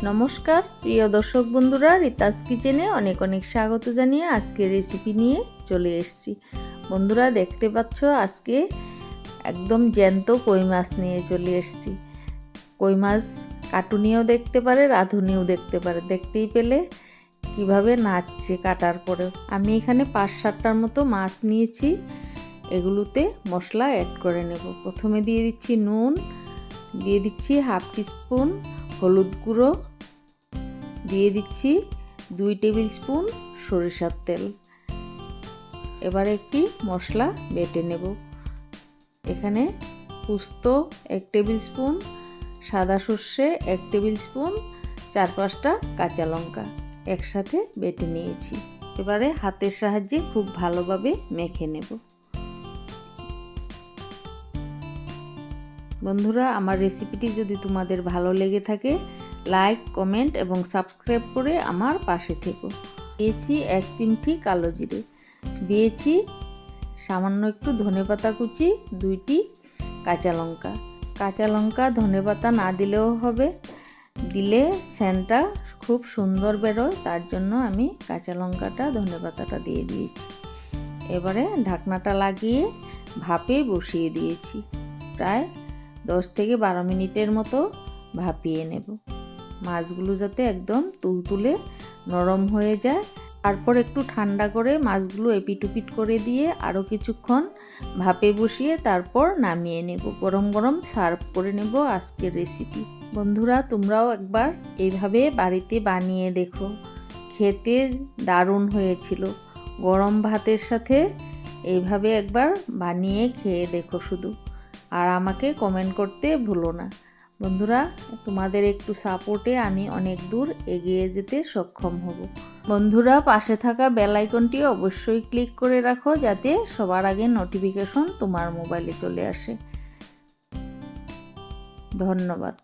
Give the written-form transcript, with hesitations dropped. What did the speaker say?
নমস্কার প্রিয় দর্শক বন্ধুরা, রিতাস কিচেনে অনেক অনেক স্বাগত জানিয়ে আজকে রেসিপি নিয়ে চলে এসেছি। বন্ধুরা দেখতে পাচ্ছ আজকে একদম জ্যান্ত কই মাছ নিয়ে চলে এসেছি। কই মাছ কাটুনিও দেখতে পারে, রাঁধুনিও দেখতে পারে। দেখতেই পেলে কিভাবে নাচছে কাটার পরেও। আমি এখানে 5-7টার মতো মাছ নিয়েছি। এগুলোতে মশলা অ্যাড করে নেব। প্রথমে দিয়ে দিচ্ছি নুন, দিয়ে দিচ্ছি 1/2 টিস্পুন হলুদ গুঁড়ো, দিয়ে দিচ্ছি 2 টেবিল স্পুন সরিষার তেল। এবার একটি মশলা বেটে নেব। এখানে পোস্ত 1 টেবিল স্পুন, সাদা সর্ষে 1 টেবিল স্পুন, 4-5টা কাঁচা লঙ্কা একসাথে বেটে নিয়েছি। এবারে হাতের সাহায্যে খুব ভালোভাবে মেখে নেব। বন্ধুরা, আমার রেসিপিটি যদি তোমাদের ভালো লেগে থাকে লাইক, কমেন্ট এবং সাবস্ক্রাইব করে আমার পাশে থেকো। দিয়েছি 1 চিমটি কালো জিরে, দিয়েছি সামান্য একটু ধনেপাতা কুচি, 2টি কাঁচা লঙ্কা। কাঁচা লঙ্কা ধনেপাতা না দিলেও হবে, দিলে সেন্টটা খুব সুন্দর বেরোয়, তার জন্য আমি কাঁচা লঙ্কাটা ধনেপাতাটা দিয়ে দিয়েছি। এবারে ঢাকনাটা লাগিয়ে ভাপে বসিয়ে দিয়েছি। প্রায় 10 থেকে 12 মিনিটের মতো ভাপিয়ে নেব। মাছগুলো যাতে একদম তুলতুলে নরম হয়ে যায়। তারপর একটু ঠান্ডা করে মাছগুলো এপিট-ওপিট করে দিয়ে আরও কিছুক্ষণ ভাপে বসিয়ে তারপর নামিয়ে নেব। গরম গরম সার্ভ করে নেব আজকের রেসিপি। বন্ধুরা, তোমরাও একবার এইভাবে বাড়িতে বানিয়ে দেখো, খেতে দারুণ হয়েছিল। গরম ভাতের সাথে এইভাবে একবার বানিয়ে খেয়ে দেখো শুধু, আর আমাকে কমেন্ট করতে ভুলো না। বন্ধুরা, তোমাদের একটু সাপোর্টে আমি অনেক দূর এগিয়ে যেতে সক্ষম হব। বন্ধুরা, পাশে থাকা বেল আইকনটি অবশ্যই ক্লিক করে রাখো, যাতে সবার আগে নোটিফিকেশন তোমার মোবাইলে চলে আসে। ধন্যবাদ।